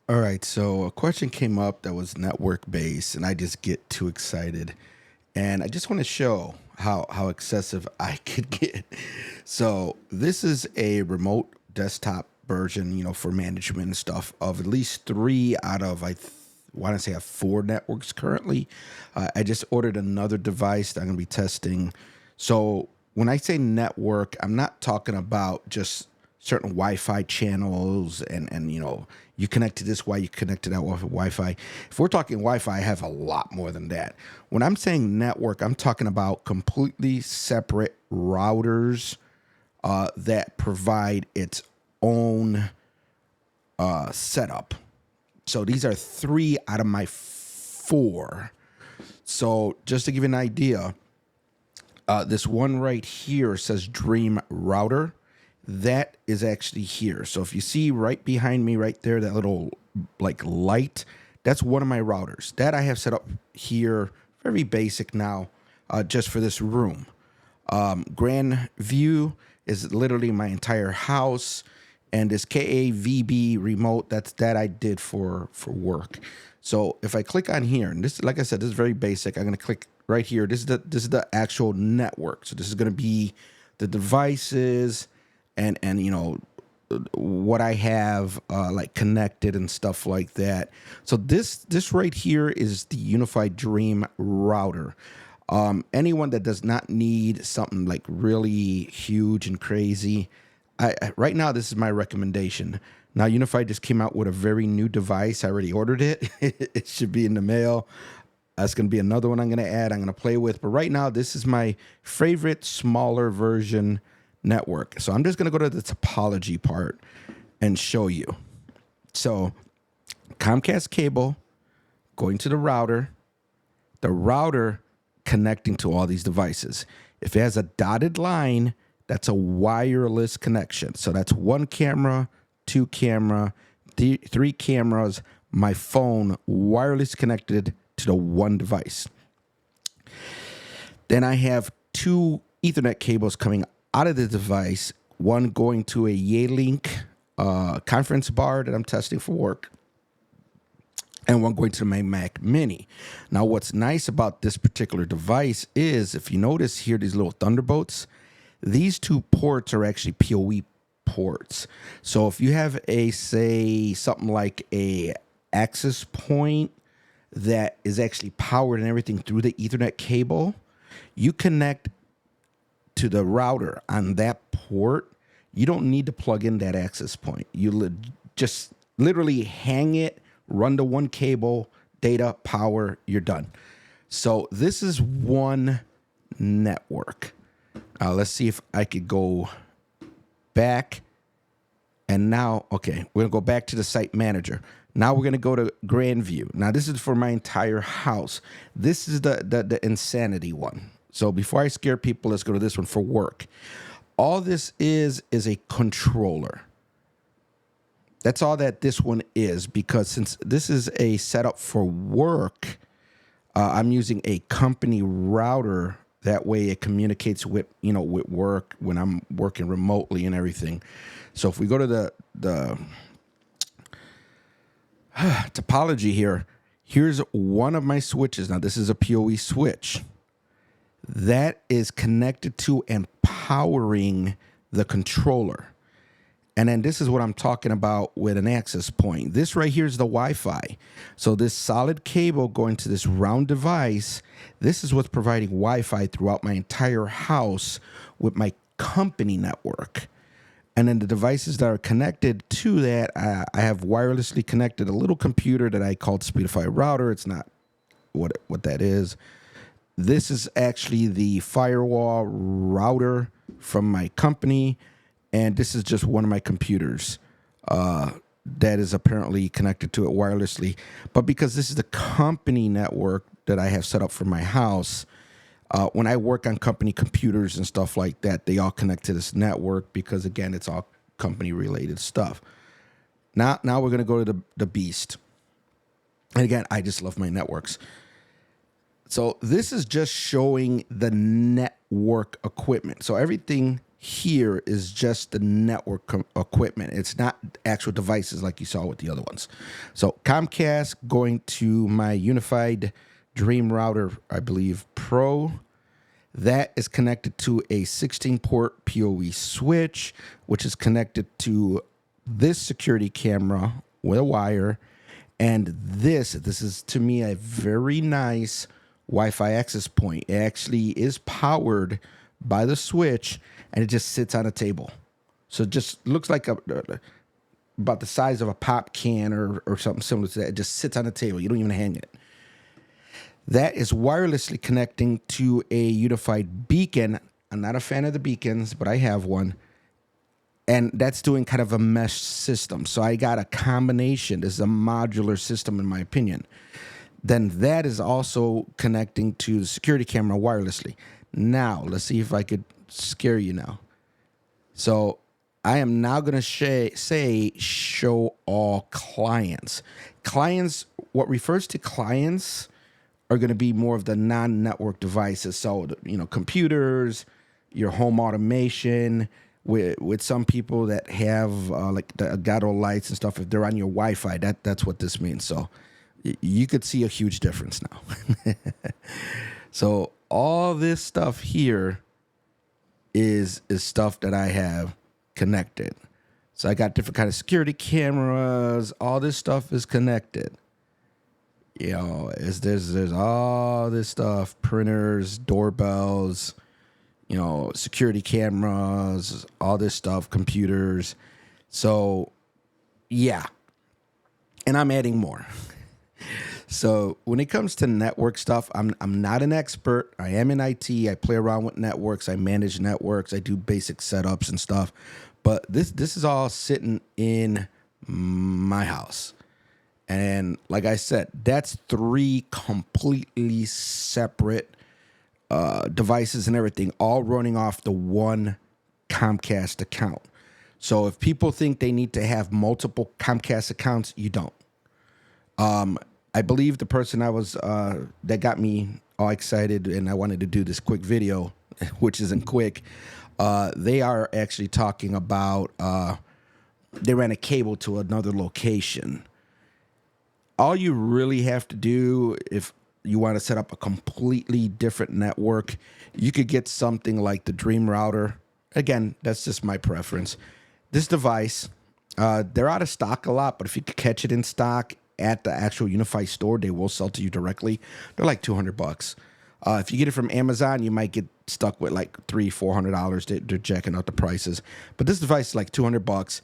All right, so a question came up that was network based, and I just get too excited. And I just want to show how excessive I could get. So this is a remote desktop version, for management and stuff of at least three out of want to say I have four networks currently. I just ordered another device that I'm going to be testing. So when I say network, I'm not talking about just certain Wi-Fi channels and you connect to this you connect to that Wi-Fi. If we're talking Wi-Fi, I have a lot more than that. When I'm saying network, I'm talking about completely separate routers that provide its own setup. So these are three out of my four. So just to give you an idea, this one right here says Dream Router. That is actually here. So if you see right behind me, right there, that little like light, that's one of my routers that I have set up here. Very basic now, just for this room. Grand View is literally my entire house, and this KAVB remote that I did for work. So if I click on here, and this, like I said, this is very basic. I'm going to click right here. This is the actual network. So this is going to be the devices and what I have like connected and stuff like that. So this right here is the Unified Dream router. Anyone that does not need something like really huge and crazy, right now this is my recommendation. Now Unified just came out with a very new device. I already ordered it. It should be in the mail. That's going to be another one I'm going to add. I'm going to play with. But right now, this is my favorite smaller version network. So I'm just going to go to the topology part and show you. So Comcast cable going to the router connecting to all these devices. If it has a dotted line, that's a wireless connection. So that's one camera, two camera, three cameras, my phone wireless connected to the one device. Then I have two Ethernet cables coming out of the device, one going to a Yealink conference bar that I'm testing for work, and one going to my Mac Mini. Now, what's nice about this particular device is, if you notice here, these little Thunderbolts, these two ports are actually PoE ports. So if you have something like a access point that is actually powered and everything through the Ethernet cable, you connect to the router on that port. You don't need to plug in that access point. You just literally hang it, run the one cable, data, power, you're done. So this is one network. Let's see if I could go back. And now, okay, we're going to go back to the site manager. Now we're going to go to Grand View. Now this is for my entire house. This is the insanity one. So before I scare people, let's go to this one for work. All this is a controller. That's all that this one is, because since this is a setup for work, I'm using a company router. That way it communicates with work when I'm working remotely and everything. So if we go to the topology here, here's one of my switches. Now this is a PoE switch that is connected to and powering the controller. And then this is what I'm talking about with an access point. This right here is the Wi-Fi. So this solid cable going to this round device, this is what's providing Wi-Fi throughout my entire house with my company network. And then the devices that are connected to that, I have wirelessly connected a little computer that I called Speedify router. It's not what that is. This is actually the Firewall router from my company, and this is just one of my computers that is apparently connected to it wirelessly. But because this is the company network that I have set up for my house, when I work on company computers and stuff like that, they all connect to this network because, again, it's all company-related stuff. Now we're going to go to the beast. And again, I just love my networks. So this is just showing the network equipment. So everything here is just the network equipment. It's not actual devices like you saw with the other ones. So Comcast, going to my unified Dream Router, I believe, Pro. That is connected to a 16-port PoE switch, which is connected to this security camera with a wire. And this is to me a very nice Wi-Fi access point. It actually is powered by the switch, and it just sits on a table. So it just looks like about the size of a pop can or something similar to that. It just sits on a table. You don't even hang it. That is wirelessly connecting to a unified beacon. I'm not a fan of the beacons, but I have one. And that's doing kind of a mesh system. So I got a combination. This is a modular system, in my opinion. Then that is also connecting to the security camera wirelessly. Now, let's see if I could scare you now. So I am now going to say show all clients. Clients, what refers to clients are going to be more of the non-network devices. So, computers, your home automation, with some people that have like the Elgato lights and stuff. If they're on your Wi-Fi, that's what this means. So you could see a huge difference now. So all this stuff here is stuff that I have connected. So I got different kind of security cameras. All this stuff is connected. There's all this stuff: printers, doorbells, security cameras, all this stuff, computers. So, yeah. And I'm adding more. So when it comes to network stuff, I'm not an expert. I am in IT. I play around with networks. I manage networks. I do basic setups and stuff. But this is all sitting in my house. And like I said, that's 3 completely separate devices and everything, all running off the one Comcast account. So if people think they need to have multiple Comcast accounts, you don't. I believe the person that got me all excited and I wanted to do this quick video, which isn't quick, they are actually talking about they ran a cable to another location. All you really have to do if you want to set up a completely different network, you could get something like the Dream Router. Again, that's just my preference. This device, they're out of stock a lot, but if you could catch it in stock at the actual Unifi store, they will sell to you directly. They're like $200. If you get it from Amazon, you might get stuck with like $300-$400. They're jacking out the prices. But this device is like $200.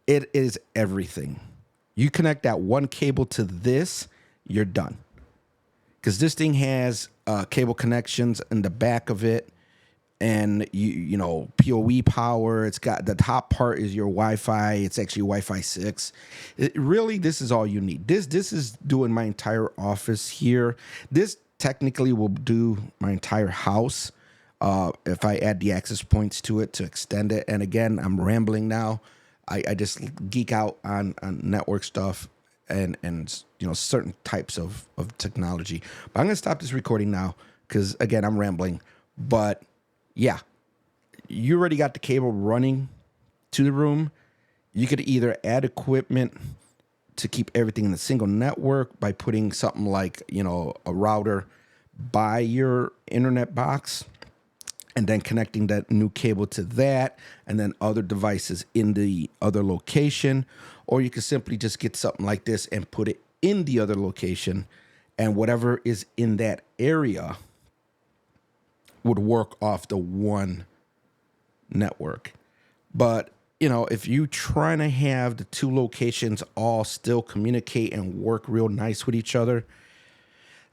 It is everything. You connect that one cable to this, you're done. Because this thing has cable connections in the back of it, and you know PoE power. It's got the top part is your Wi-Fi. It's actually Wi-Fi 6. This is all you need. This is doing my entire office here. This technically will do my entire house if I add the access points to it to extend it. And again, I'm rambling now. I just geek out on network stuff and certain types of technology. But I'm going to stop this recording now because, again, I'm rambling. But, yeah, you already got the cable running to the room. You could either add equipment to keep everything in a single network by putting something like, a router by your internet box, and then connecting that new cable to that, and then other devices in the other location. Or you could simply just get something like this and put it in the other location, and whatever is in that area would work off the one network. But, if you're trying to have the two locations all still communicate and work real nice with each other,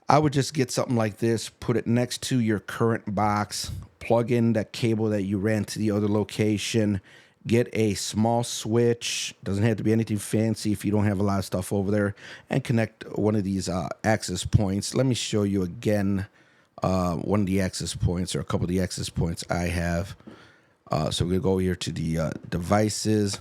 I would just get something like this, put it next to your current box, plug in that cable that you ran to the other location, get a small switch. Doesn't have to be anything fancy if you don't have a lot of stuff over there, and connect one of these access points. Let me show you again one of the access points, or a couple of the access points I have. So we're going to go here to the devices.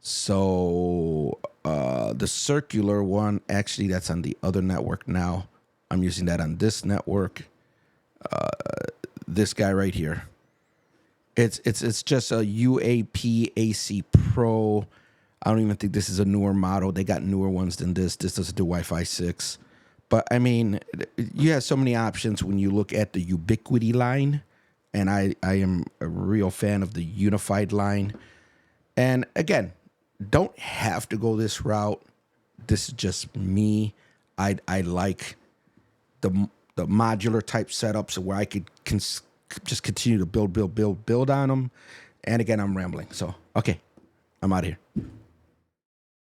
So the circular one, actually, that's on the other network now. I'm using that on this network. This guy right here. It's just a UAP AC Pro. I don't even think this is a newer model. They got newer ones than this. This doesn't do Wi-Fi 6. But I mean, you have so many options when you look at the Ubiquiti line, and I am a real fan of the Unified line. And again, don't have to go this route. This is just me. I like the modular type setups where I could just continue to build on them. And again, I'm rambling. So, okay, I'm out of here.